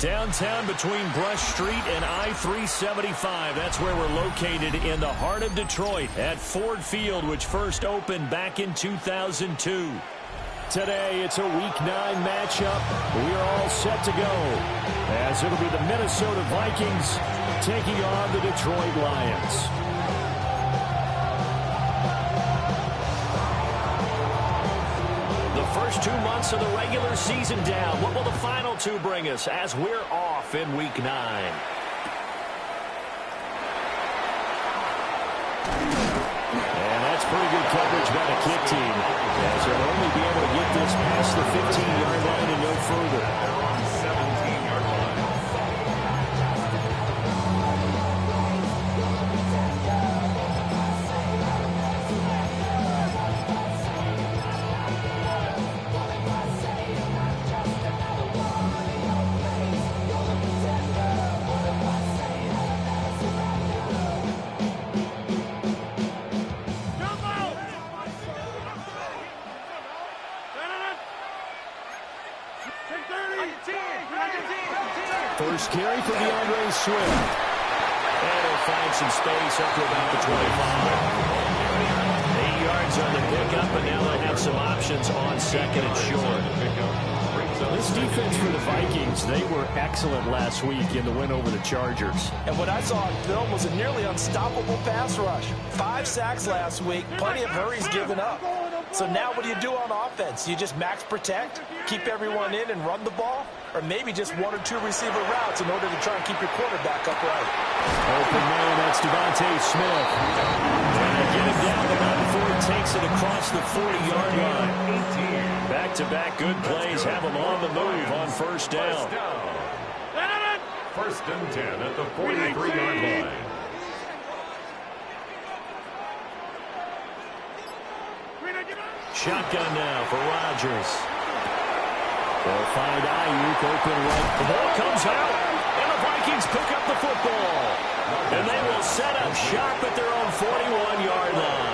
Downtown between Brush Street and I-375. That's where we're located in the heart of Detroit at Ford Field, which first opened back in 2002. Today, it's a Week 9 matchup. We are all set to go, as it'll be the Minnesota Vikings taking on the Detroit Lions. First 2 months of the regular season down. What will the final two bring us as we're off in Week 9? And that's pretty good coverage by the kick team, as they'll only be able to get this past the 15-yard line and no further. They're on 17-yard line. First carry for DeAndre Swift. And he'll find some space up to about the 25. 8 yards on the pickup, and now they have some options on second and short. This defense for the Vikings, they were excellent last week in the win over the Chargers. And what I saw on film was a nearly unstoppable pass rush. 5 sacks last week, plenty of hurries given up. So now what do you do on offense? You just max protect, keep everyone in and run the ball? Or maybe just 1 or 2 receiver routes in order to try and keep your quarterback upright. Open man, that's Devontae Smith. And get him down the run before he takes it across the 40-yard line. Back-to-back good plays have him on the move on first down. First and 10 at the 43-yard line. Shotgun now for Rodgers. They'll find Ayuk open right. The ball comes out, and the Vikings pick up the football. And they will set up shop at their own 41-yard line.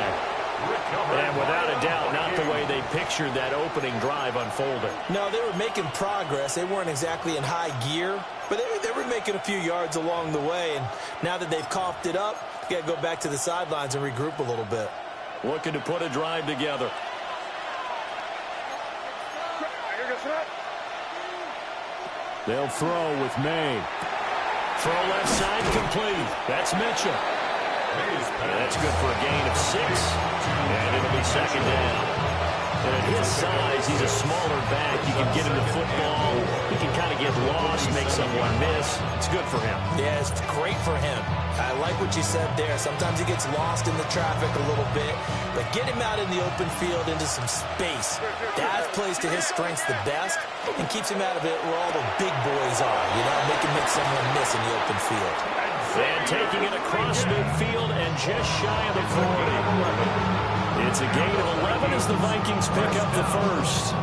And without a doubt, not the way they pictured that opening drive unfolding. No, they were making progress. They weren't exactly in high gear, but they were making a few yards along the way. And now that they've coughed it up, you got to go back to the sidelines and regroup a little bit. Looking to put a drive together. They'll throw with May. Throw left side complete. That's Mitchell. That's good for a gain of 6. And it'll be second down. And at his size, he's a smaller back. You can get him the football. He can kind of get lost, make someone miss. It's good for him. Yeah, it's great for him. I like what you said there. Sometimes he gets lost in the traffic a little bit, but get him out in the open field into some space. That plays to his strengths the best and keeps him out of it where all the big boys are, you know, make someone miss in the open field. And taking it across midfield and just shy of the 40. It's a gain of 11 as the Vikings pick up the first.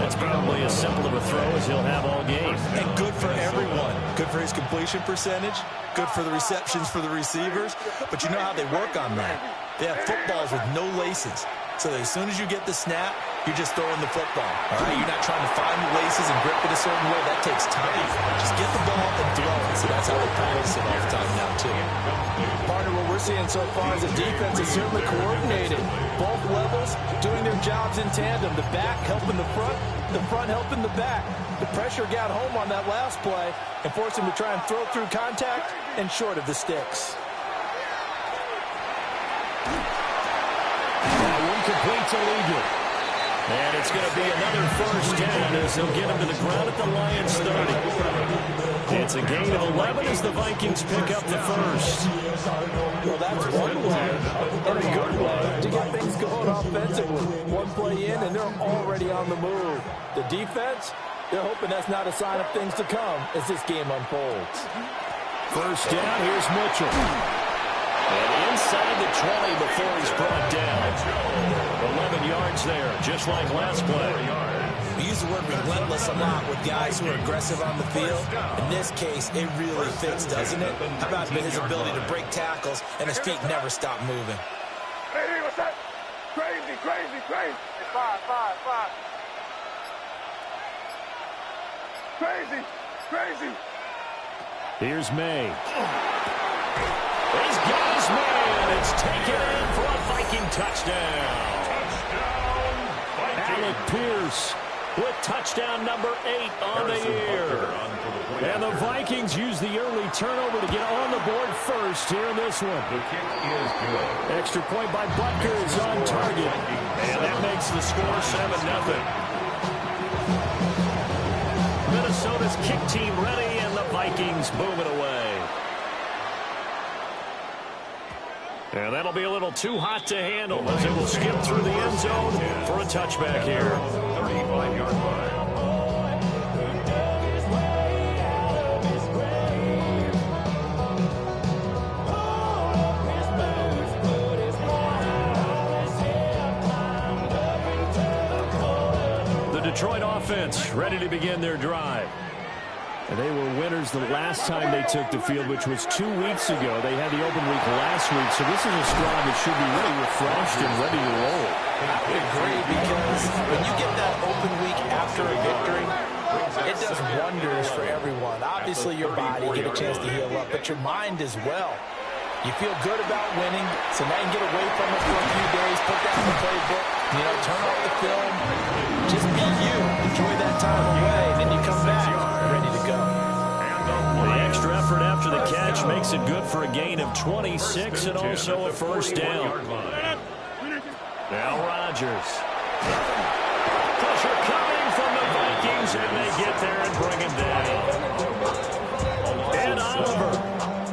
That's probably as simple of a throw as he'll have all game. And good for everyone. Good for his completion percentage. Good for the receptions for the receivers. But you know how they work on that. They have footballs with no laces. so that as soon as you get the snap, you're just throwing the football. All right, you're not trying to find the laces and grip it a certain way. That takes time. Just get the ball and throw it. So that's how they practice it all the time now, too. Partner, what we're seeing so far is the defense is certainly coordinated. Both levels doing their jobs in tandem. The back helping the front helping the back. The pressure got home on that last play and forced him to try and throw through contact and short of the sticks. Incomplete to Legion. And it's going to be another first down as they'll get him to the ground at the Lions 30. It's a gain of 11 as the Vikings pick up the first. Well, that's one way, and a good way, to get things going offensively. One play in, and they're already on the move. The defense, they're hoping that's not a sign of things to come as this game unfolds. First down, here's Mitchell. And inside the 20 before he's brought down. 11 yards there, just like last play. We use the word relentless a lot with guys who are aggressive on the field. In this case, it really fits, doesn't it? How about his ability to break tackles and his feet never stop moving? Hey, what's that? Crazy, crazy, crazy. Five. Crazy, crazy. Here's May. He's got his man. It's taken in for a Viking touchdown. Alec Pierce with touchdown number 8 on the year. And the Vikings use the early turnover to get on the board first here in this one. The kick is good. Extra point by Butker is on target. And that makes the score 7-0. Minnesota's kick team ready, and the Vikings move it away. And that'll be a little too hot to handle as it will skip through the end zone for a touchback here. 35-yard line. The Detroit offense ready to begin their drive. And they were winners the last time they took the field, which was 2 weeks ago. They had the open week last week, so this is a squad that should be really refreshed and ready to roll. I would agree, because when you get that open week after a victory, it does wonders for everyone. Obviously, your body get a chance to heal up, but your mind as well. You feel good about winning, so now you can get away from it for a few days, put down the playbook, turn off the film, just be you, enjoy that time away, then you come back ready to go. The extra effort after the catch makes it good for a gain of 26 and also a first down. Now Rodgers. Pressure coming from the Vikings, and they get there and bring him down. And Oliver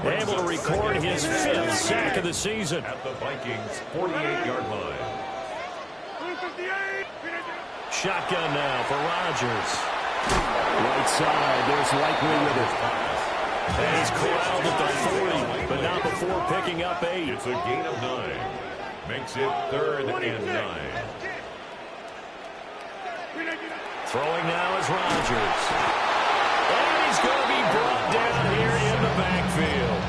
able to record his 5th sack of the season. At the Vikings' 48-yard line. Shotgun now for Rodgers. Right side, there's Likely with it. And he's corralled at the 40, but not before picking up 8. It's a gain of 9. Makes it 3rd and 9. Throwing now is Rodgers. And he's going to be brought down here in the backfield.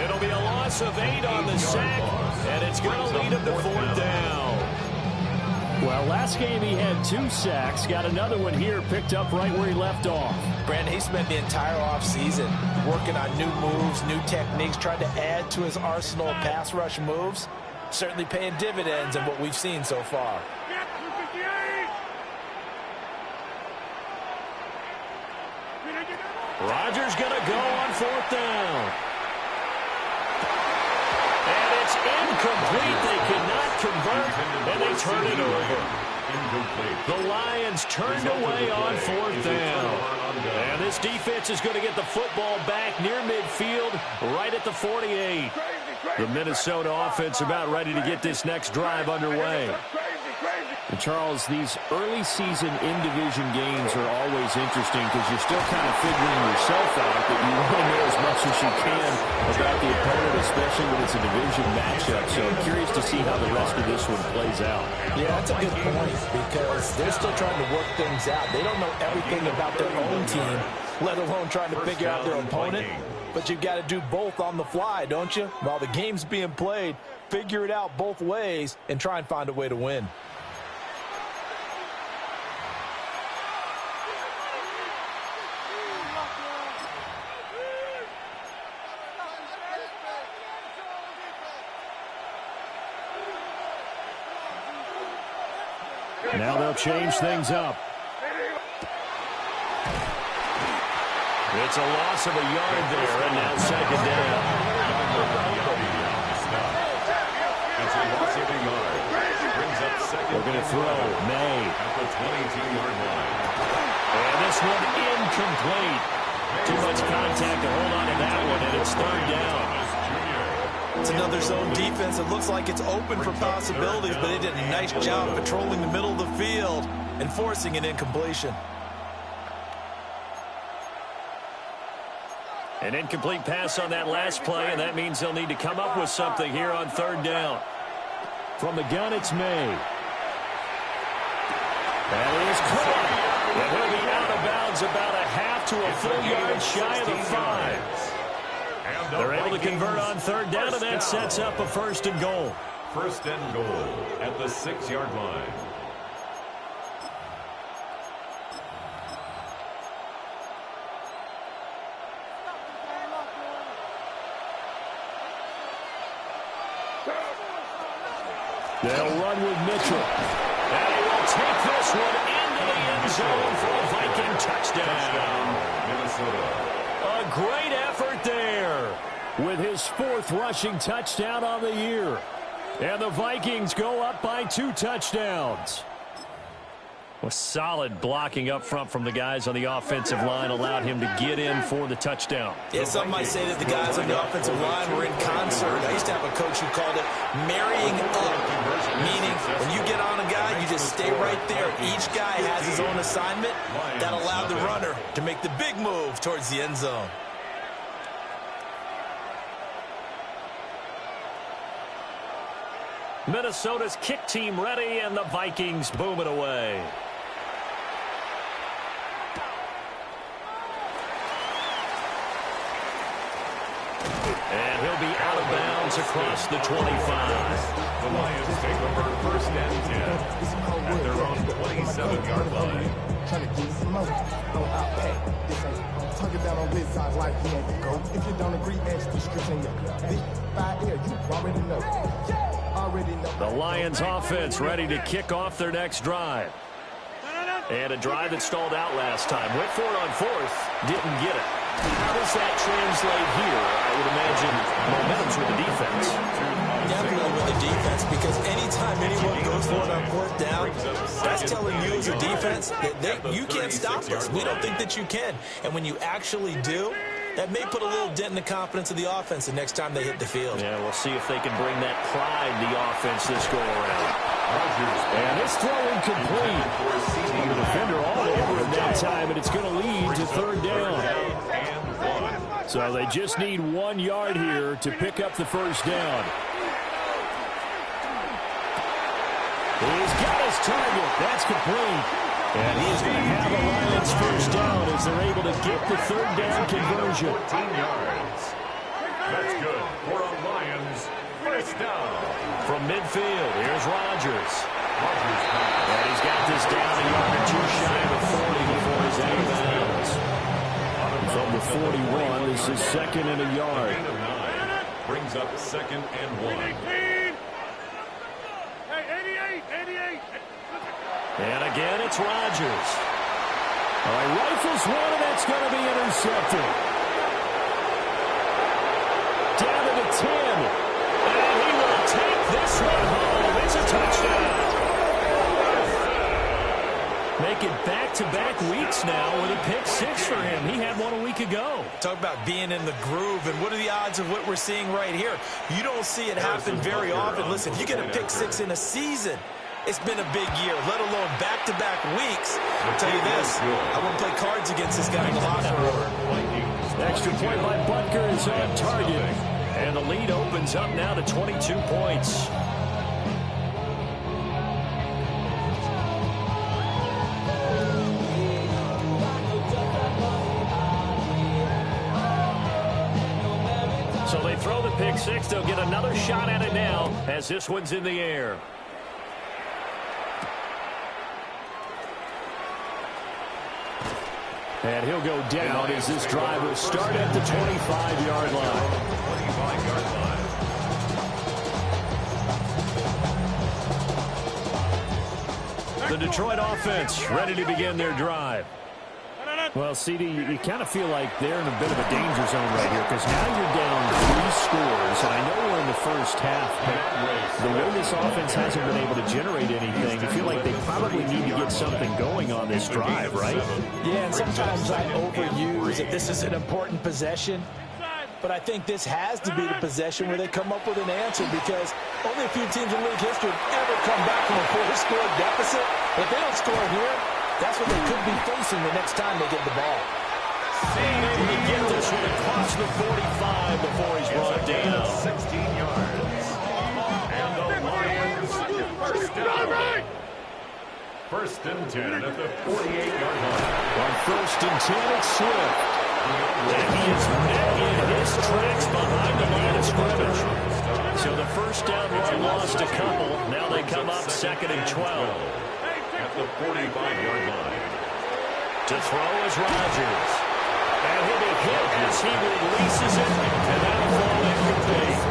It'll be a loss of 8 on the sack, and it's going to lead him to 4th down. Well, last game he had 2 sacks. Got another one here, picked up right where he left off. Brandon, he spent the entire offseason working on new moves, new techniques, trying to add to his arsenal of pass rush moves. Certainly paying dividends in what we've seen so far. Rodgers going to go on 4th down. And it's incomplete. They could not convert, and they turn it over. The Lions turned away on 4th down. And this defense is going to get the football back near midfield, right at the 48. The Minnesota offense about ready to get this next drive underway. And Charles, these early season in-division games are always interesting because you're still kind of figuring yourself out, but you want to know as much as you can about the opponent, especially when it's a division matchup. So I'm curious to see how the rest of this one plays out. Yeah, that's a good point because they're still trying to work things out. They don't know everything about their own team, let alone trying to figure out their opponent. but you've got to do both on the fly, don't you? While the game's being played, figure it out both ways and try and find a way to win. Now they'll change things up. It's a loss of a yard there, and now second down. It's a loss of a yard. Brings up second. We're going to throw May at the 22-yard line. And this one incomplete. Too much contact to hold on to that one, and it's third down. It's another zone defense. It looks like it's open for possibilities, but they did a nice job patrolling the middle of the field and forcing an incompletion. An incomplete pass on that last play, and that means they'll need to come up with something here on third down. From the gun, it's May. That is caught. And he'll be out of bounds about a half to a full yard shy of the 5. They're able to convert on third down, and that sets up a first and goal. First and goal at the 6-yard line. They'll run with Mitchell. And he will take this one into the end zone for a Viking touchdown. Minnesota. A great effort there with his 4th rushing touchdown on the year. And the Vikings go up by 2 touchdowns. Well, solid blocking up front from the guys on the offensive line allowed him to get in for the touchdown. Yeah, some might say that the guys on the offensive line were in concert. I used to have a coach who called it marrying up, meaning when you get on a guy, you just stay right there. Each guy has his own assignment. That allowed the runner to make the big move towards the end zone. Minnesota's kick team ready, and the Vikings boom it away. And he'll be out of bounds across the 25. The Lions take over first and 10 at their own 27-yard line. Trying to get some more on our pack. This ain't talking down on this side like he ain't the GOAT. If you don't agree, ask the scripts in your this 5 air, you already know. The Lions offense ready to kick off their next drive. And a drive that stalled out last time. Went for it on 4th, didn't get it. How does that translate here? I would imagine momentum's with the defense. Definitely with the defense, because anytime anyone goes for it on 4th down, that's telling you as a defense that you can't stop us. We don't think that you can. And when you actually do, that may put a little dent in the confidence of the offense the next time they hit the field. Yeah, we'll see if they can bring that pride to the offense this go-around. And this throw incomplete. The defender all over him that time, and it's going to lead to third down. So they just need 1 yard here to pick up the first down. He's got his target. That's complete. And he's going to have a Lions first down as they're able to get the third down conversion. 14 yards. That's good for a Lions first down. From midfield, here's Rodgers. And he's got this down a yard or 2 shy of 40 before he's out of bounds. From the 41, this is second and a yard. Brings up second and 1. And again, it's Rodgers. All right, rifles one, and that's going to be intercepted. Down to the 10. And he will take this one home. It's a touchdown. Make it back-to-back weeks now with a pick 6 for him. He had one a week ago. Talk about being in the groove, and what are the odds of what we're seeing right here? You don't see it happen very often. Listen, if you get a pick 6 in a season, it's been a big year, let alone back-to-back weeks. I'll tell you this, I won't play cards against this guy in the locker room. Extra point by Butker is on target. And the lead opens up now to 22 points. throw the pick six. They'll get another shot at it now as this one's in the air. And he'll go down as this drive will start at the 25-yard line. 25-yard line. The Detroit offense ready to begin their drive. Well, CD, you kind of feel like they're in a bit of a danger zone right here because now you're down 3 scores, and I know we're in the first half, but the way this offense hasn't been able to generate anything, you feel like they probably need to get something going on this drive, right? Yeah, and sometimes I overuse that this is an important possession, but I think this has to be the possession where they come up with an answer because only a few teams in league history have ever come back from a 4-score deficit. But if they don't score here, that's what they could be facing the next time they get the ball. Able to get this one across the 45 before he's brought down. 16 yards. And the Lions first down. First and 10 at the 48-yard line. On first and 10, it's Swift. And he is met in his tracks behind the line of scrimmage. So the first down run lost a couple. Now they come up second and 12. At the 45-yard line. To throw is Rodgers. And he'll be hit as he releases it. And that'll fall incomplete.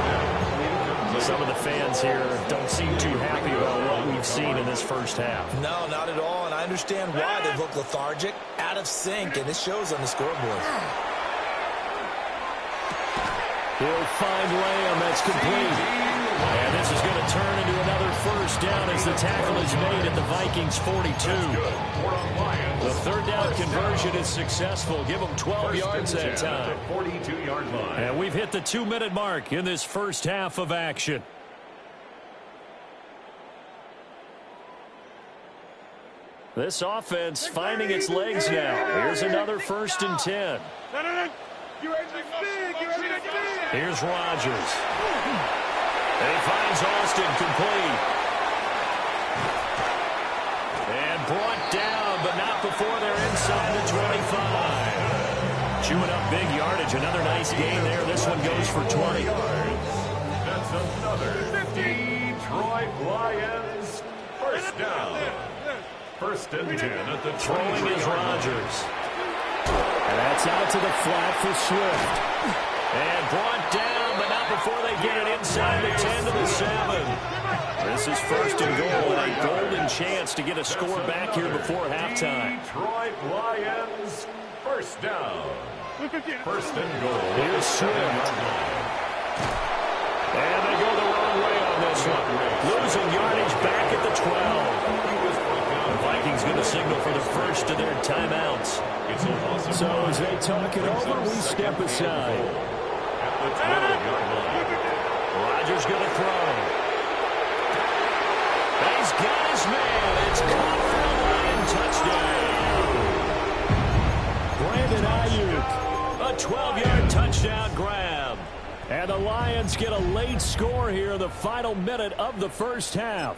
Some of the fans here don't seem too happy about what we've seen in this first half. No, not at all, and I understand why they look lethargic, out of sync, and it shows on the scoreboard. He'll find Lamb. That's complete. And this is going to turn into another first down as the tackle is made at the Vikings 42. The third down conversion is successful. Give them 12 yards that time. 42-yard line. And we've hit the 2-minute mark in this first half of action. This offense finding its legs now. Here's another first and 10. Here's Rodgers. And he finds Austin complete. And brought down, but not before they're inside the 25. Chewing up big yardage. Another nice gain there. This one goes for 20. That's another Detroit Lions first down. First and 10 at the 20. Throwing is Rodgers. And that's out to the flat for Swift. And brought down, but not before they get it inside the 10 to the 7. This is first and goal, and a golden chance to get a score back here before halftime. Detroit Lions first down. First and goal. Here's Swift. And they go the wrong way on this one. Losing yardage back at the 12. The Vikings going to signal for the first of their timeouts. So as they talk it over, we step aside. At the 12-yard line. Rodgers going to throw. He's got his man. It's caught for a Lion touchdown. Brandon Ayuk, a 12-yard touchdown grab. And the Lions get a late score here in the final minute of the first half.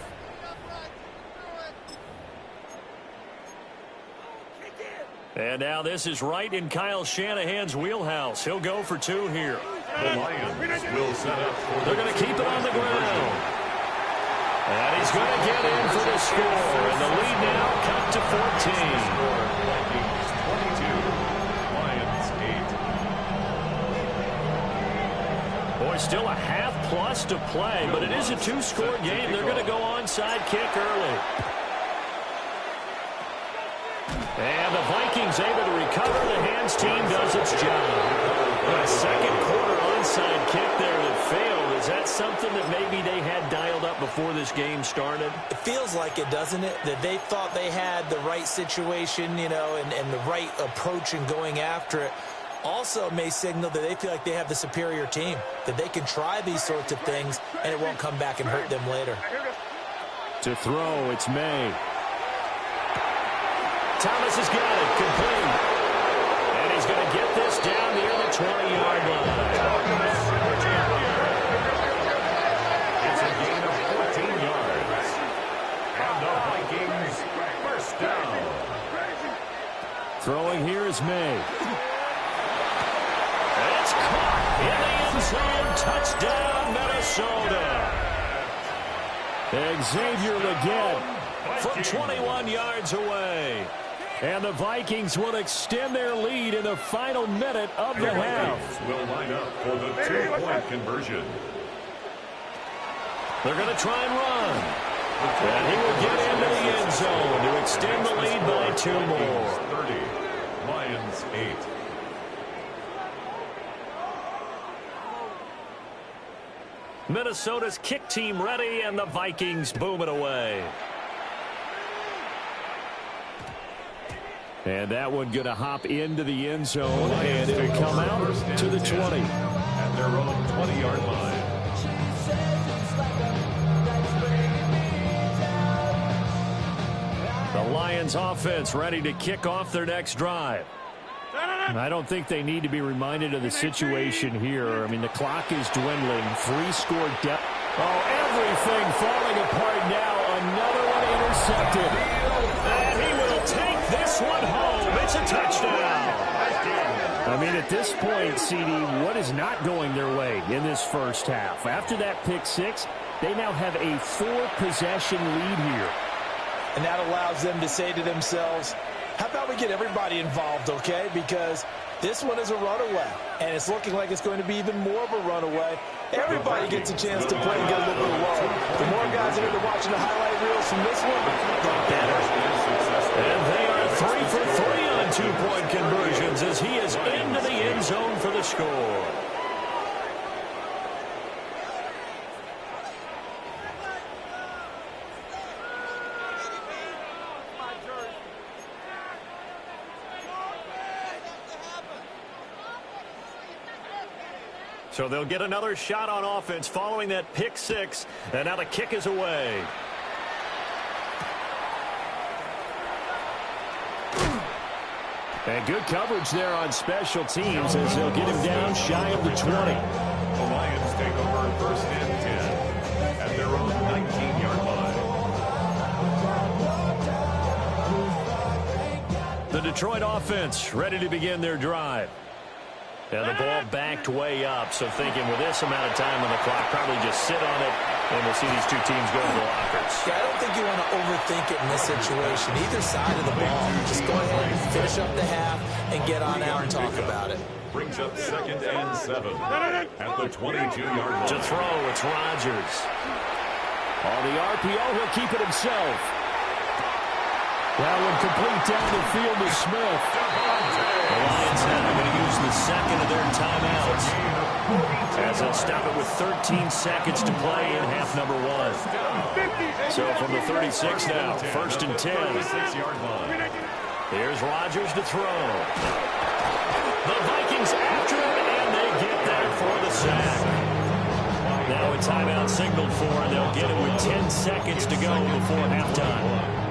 And now this is right in Kyle Shanahan's wheelhouse. He'll go for 2 here. The Lions will set up for They're going to keep it on the ground. And he's going to get in for the score. And the lead now cut to 14. Vikings 22, Lions 8. Boy, still a half plus to play, but it is a 2-score game. They're going to go onside kick early. And the Vikings able to recover. The hands team does its job. A second quarter onside kick there that failed. Is that something that maybe they had dialed up before this game started? It feels like it, doesn't it? That they thought they had the right situation, you know, and the right approach in going after it. Also may signal that they feel like they have the superior team, that they can try these sorts of things and it won't come back and hurt them later. To throw, it's May. Thomas has got it, complete. And he's going to get this down near the 20-yard line. It's a gain of 14 yards. And the Vikings first down. Throwing here is May. And it's caught in the end end zone. Touchdown, Minnesota. Xavier Legette from 21 yards away. And the Vikings will extend their lead in the final minute of the half. Will line up for the 2-point conversion. They're going to try and run. And he will get into the end zone to extend the lead by 2 more. 30, Lions 8. Minnesota's kick team ready, and the Vikings boom it away. And that one going to hop into the end zone, and it'll come out to the 20. At their own 20-yard line. The Lions offense ready to kick off their next drive. I don't think they need to be reminded of the situation here. I mean, the clock is dwindling. 3-score depth. Oh, everything falling apart now. Another one intercepted. And he will take this one home. It's a touchdown. I mean, at this point, CD, what is not going their way in this first half? After that pick six, they now have a 4-possession lead here. And that allows them to say to themselves, how about we get everybody involved, okay? Because this one is a runaway, and it's looking like it's going to be even more of a runaway. Everybody gets a chance to play and get a little bit low. The more guys that are watching the highlight reels from this one, the better. And they are 3 for 3 on 2-point conversions as he is into the end zone for the score. So they'll get another shot on offense following that pick six. And now the kick is away. And good coverage there on special teams as they'll get him down shy of the 20. The Lions take over 1st and 10 at their own 19-yard line. The Detroit offense ready to begin their drive. And the ball backed way up, so thinking with this amount of time on the clock, probably just sit on it, and we'll see these two teams go to the lockers. Yeah, I don't think you want to overthink it in this situation. Either side of the ball. Just go ahead and finish up the half and get on out and talk about it. Brings up 2nd and 7 at the 22-yard line. To throw, it's Rodgers. On the RPO, he'll keep it himself. That one complete down the field to Smith. The Lions now going to use the second of their timeouts as they'll stop it with 13 seconds to play in half number 1. So from the 36 now, 1st and 10. Here's Rodgers to throw. The Vikings after him, and they get that for the sack. Now a timeout signaled for, and they'll get it with 10 seconds to go before halftime.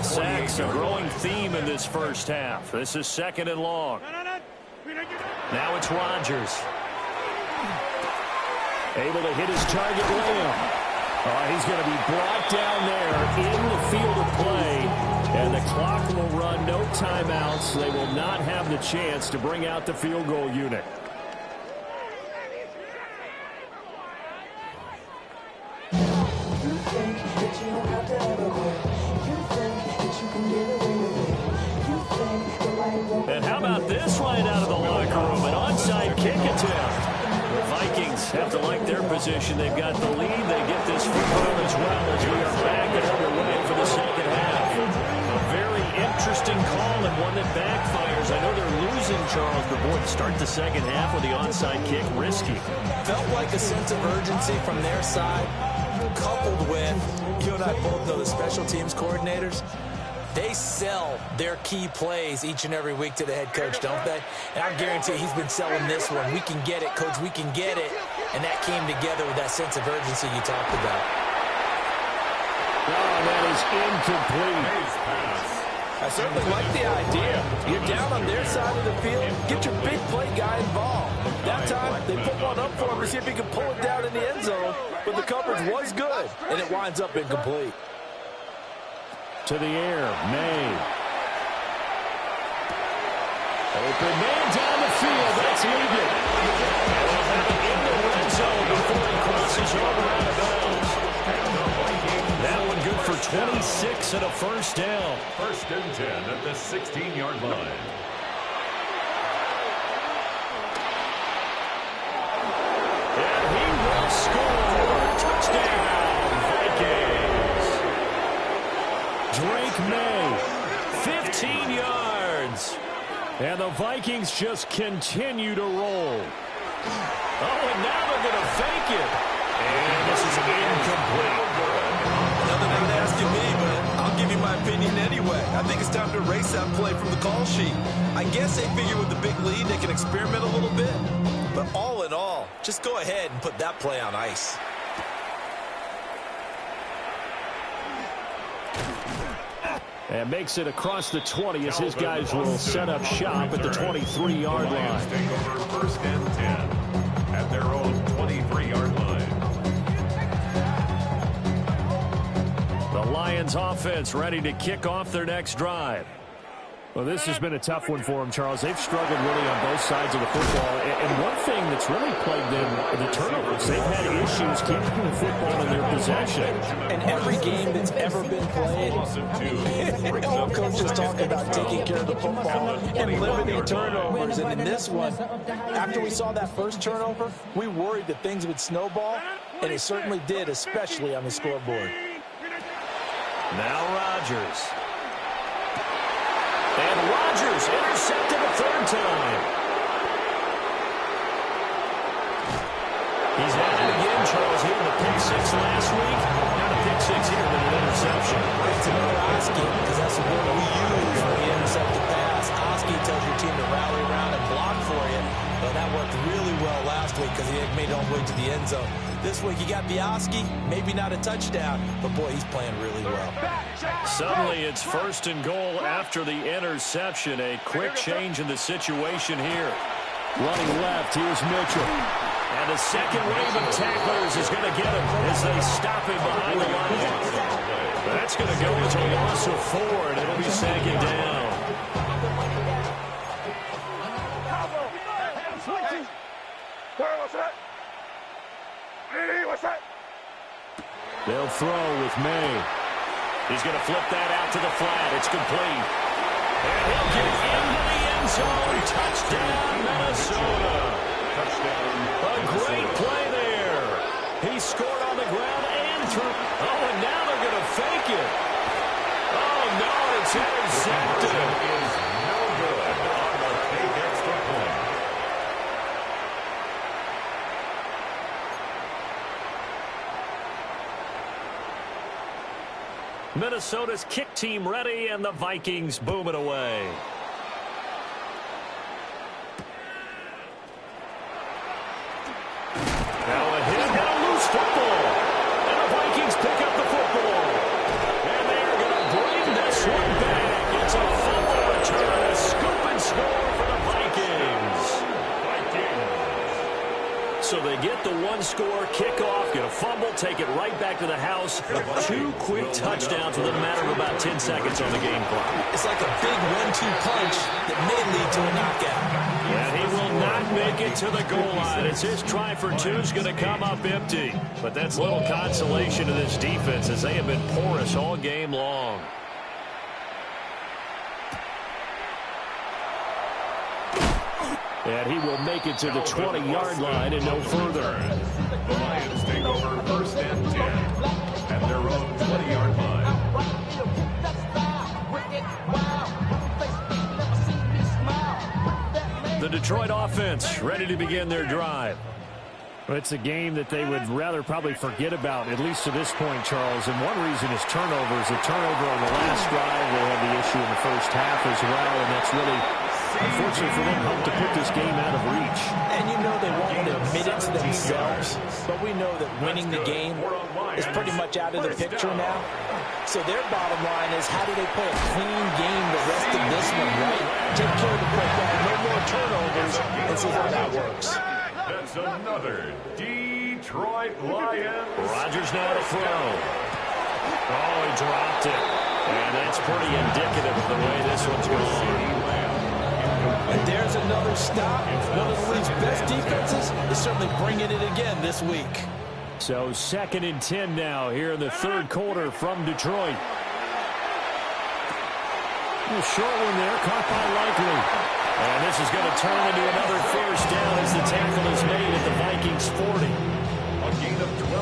Sacks, a growing theme in this first half. This is 2nd and long. Now it's Rodgers. Able to hit his target, William. He's going to be brought down there in the field of play. And the clock will run, no timeouts. They will not have the chance to bring out the field goal unit. And how about this right out of the locker room? An onside kick attempt. The Vikings have to like their position. They've got the lead. They get this football as well as we are back and underway for the second half. A very interesting call and one that backfires. I know they're losing, Charles, but boy, to start the second half with the onside kick, risky. Felt like a sense of urgency from their side, coupled with, you and I both know the special teams coordinators. They sell their key plays each and every week to the head coach, don't they? And I guarantee he's been selling this one. We can get it, coach, we can get it. And that came together with that sense of urgency you talked about. Oh, that is incomplete. I certainly like the idea. You're down on their side of the field, get your big play guy involved. That time, they put one up for him to see if he can pull it down in the end zone, but the coverage was good, and it winds up incomplete. To the air, May. Open man down the field. That's legal. And they'll have it in the red zone before he crosses over out of bounds. That one good for 26 and a first down. 1st and 10 at the 16-yard line. And he will score. Touchdown, Vikings. Drake May, 15 yards. And the Vikings just continue to roll. Oh, and now they're going to fake it. And this is incomplete. Nothing they're asking me, but I'll give you my opinion anyway. I think it's time to erase that play from the call sheet. I guess they figure with the big lead they can experiment a little bit. But all in all, just go ahead and put that play on ice. And makes it across the 20 as his guys will set up shop at the 23-yard line. Take over 1st and 10 at their own 23-yard line. The Lions offense ready to kick off their next drive. Well, this has been a tough one for them, Charles. They've struggled really on both sides of the football. And one thing that's really plagued them, the turnovers. They've had issues keeping the football in their possession. And every game that's ever been played, all coaches talk about taking care of the football and limiting turnovers. And in this one, after we saw that first turnover, we worried that things would snowball, and it certainly did, especially on the scoreboard. Now Rodgers. And Rodgers intercepted a third time. He's at it again, Charles. He had the pick six last week. Not a pick six here, but an interception. It's another Oski, because that's the word we use when we intercept the pass. Oski tells your team to rally around and block for you. But that worked really well last week because he made it all the way to the end zone. This week, you got the Oski, maybe not a touchdown, but boy, he's playing really well. Suddenly, it's 1st and goal after the interception. A quick change in the situation here. Running left, here's Mitchell. And the second wave of tacklers is going to get him as they stop him behind the line. That's going to go as a loss of 4, and it'll be second down. They'll throw with May. He's going to flip that out to the flat. It's complete. And he'll get into the end zone. Touchdown, Minnesota. Touchdown. A great play there. He scored on the ground and threw. Oh, and now they're going to fake it. Oh, no, it's intercepted. Is no good on the fake extra point. Minnesota's kick team ready, and the Vikings boom it away. Now a hit and a loose football. And the Vikings pick up the football. And they're going to bring this one back. It's a fumble return, a scoop and score for the Vikings. So they get the one-score kickoff, get a fumble, take it right back to the house. 2 quick touchdowns within a matter of about 10 seconds on the game clock. It's like a big 1-2 punch that may lead to a knockout. And he will not make it to the goal line. It's his try for 2 is going to come up empty. But that's little consolation to this defense as they have been porous all game long. And he will make it to the 20-yard line and no further. The Lions take over 1st and 10 at their own 20-yard line. The Detroit offense ready to begin their drive. It's a game that they would rather probably forget about, at least to this point, Charles. And one reason is turnovers. A turnover on the last drive. They had the issue in the first half as well, and that's really, unfortunately for them, helped to put this game out of reach. And you know they won't want to admit it to themselves, but we know that winning the game is pretty much out of the picture now. So their bottom line is, how do they play a clean game the rest of this one, right? Take care of the football, no more turnovers, and see how that works. That's another Detroit Lions. Rodgers now to throw. Oh, he dropped it. And that's pretty indicative of the way this one's going. And there's another stop. One of the league's best defenses is certainly bringing it again this week. So 2nd and 10 now here in the third quarter from Detroit. A short one there, caught by Likely. And this is going to turn into another first down as the tackle is made at the Vikings 40.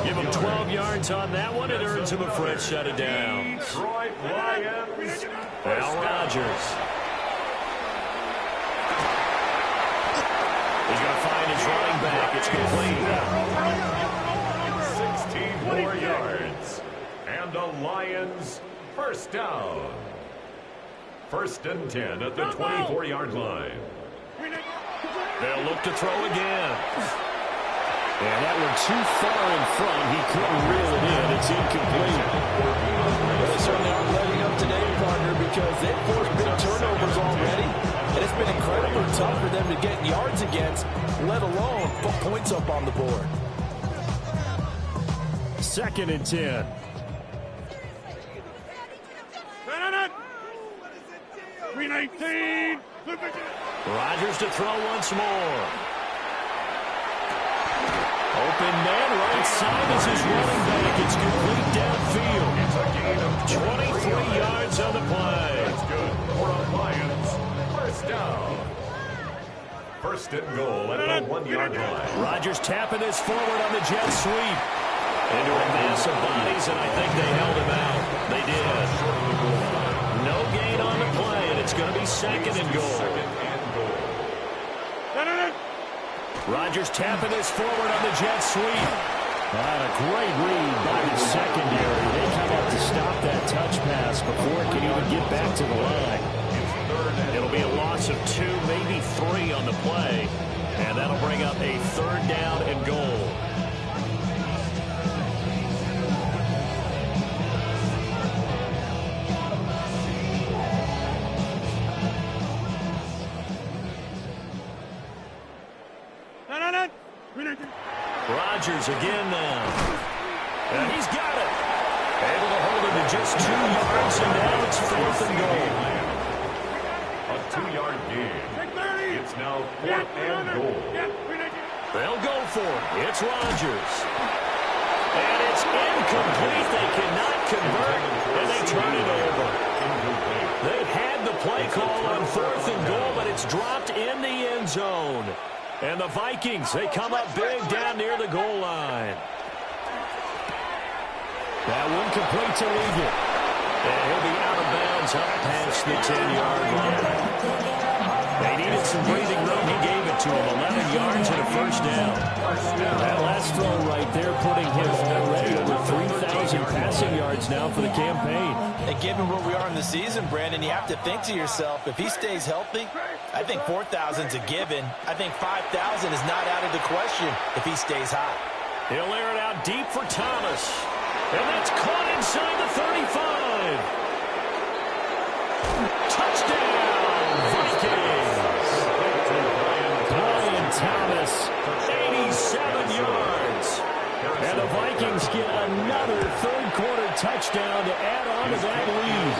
Give him 12 yards on that one. It earns him a fresh set of downs. Detroit Lions. Al Rodgers. He's going to find his running back. It's complete. 16 more yards. And the Lions first down. 1st and 10 at the 24-yard line. They'll look to throw again. And that one too far in front. He couldn't reel it in. It's incomplete. Well, they certainly aren't letting up today, partner, because they've forced big turnovers already. And it's been incredibly tough for them to get yards against, let alone put points up on the board. 2nd and 10. Rodgers to throw once more. Open man, right side is his running back. It's complete downfield. 23 yards on the play. That's good for a Lions first down. 1st and goal at the 1-yard line. Rodgers tapping this forward on the jet sweep. Into a mass of bodies, and I think they held him out. They did. No gain on the play, and it's going to be 2nd and goal. Rodgers tapping this forward on the jet sweep. And a great read by the secondary. They come up to stop that touch pass before it can even get back to the line. It'll be a loss of 2, maybe 3 on the play. And that'll bring up a 3rd down and goal. Rodgers again now. And he's got it. Able to hold it to just 2 yards, and now it's 4th and goal. A 2-yard gain. It's now 4th and goal. They'll go for it. It's Rodgers. And it's incomplete. They cannot convert, and they turn it over. They've had the play call on 4th and goal, but it's dropped in the end zone. And the Vikings, they come up big down near the goal line. That one complete to Liggett. And he'll be out of bounds up past the 10-yard line. They needed some breathing room. He gave it to him. 11 yards and a first down. That last throw right there putting him already over 3,000 passing yards now for the campaign. And given where we are in the season, Brandon, you have to think to yourself, if he stays healthy, I think 4,000's a given. I think 5,000 is not out of the question if he stays hot. He'll air it out deep for Thomas. And that's caught inside the 35. Touchdown, Vikings. Brian Thomas, 87 yards. And the Vikings get another third-quarter touchdown to add on to that lead.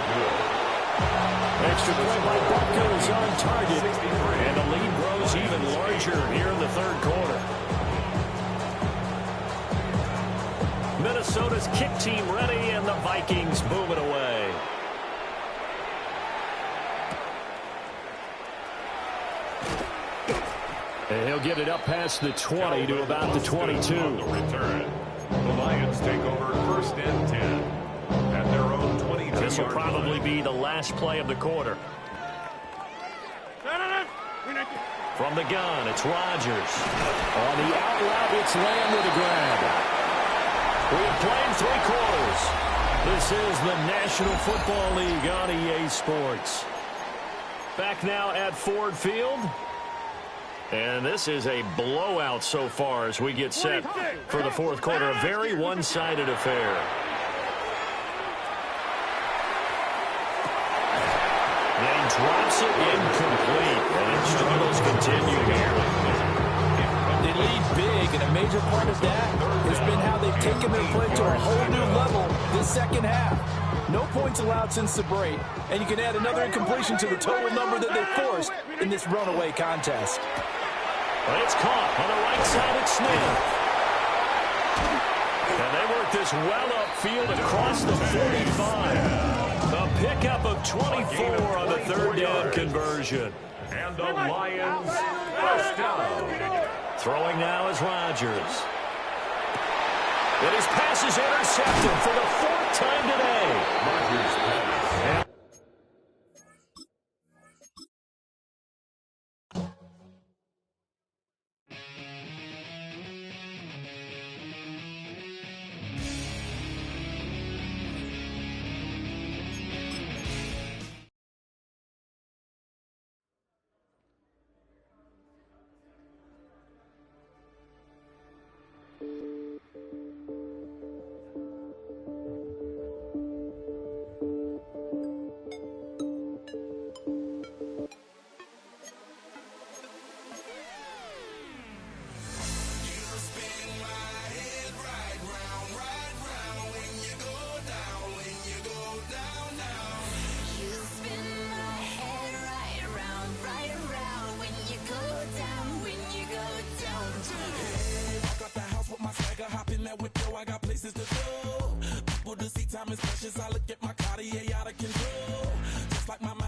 Extra play by Butker is on target. And the lead grows even larger here in the third quarter. Minnesota's kick team ready, and the Vikings move it away. And he'll get it up past the 20 to about the 22. The return. The Lions take over 1st and 10 at their own 22. This will probably be the last play of the quarter. From the gun, it's Rodgers. On the out route, it's Lamb with a grab. We've played 3 quarters. This is the National Football League on EA Sports. Back now at Ford Field. And this is a blowout so far as we get set for the fourth quarter. A very one-sided affair. And he drops it incomplete. And struggles continue here. They lead big, and a major part of that has been how they've taken their play to a whole new level this second half. No points allowed since the break, and you can add another incompletion to the total number that they forced in this runaway contest. But it's caught on the right side at Smith. And they work this well upfield across the 45. A pickup of 24 on the third down conversion. And the Lions first down. Throwing now is Rodgers. And his pass is intercepted for the fourth time today. Rodgers pass. I got places to go. People to see, time is precious. I look at my Cartier out of control. Just like my mind.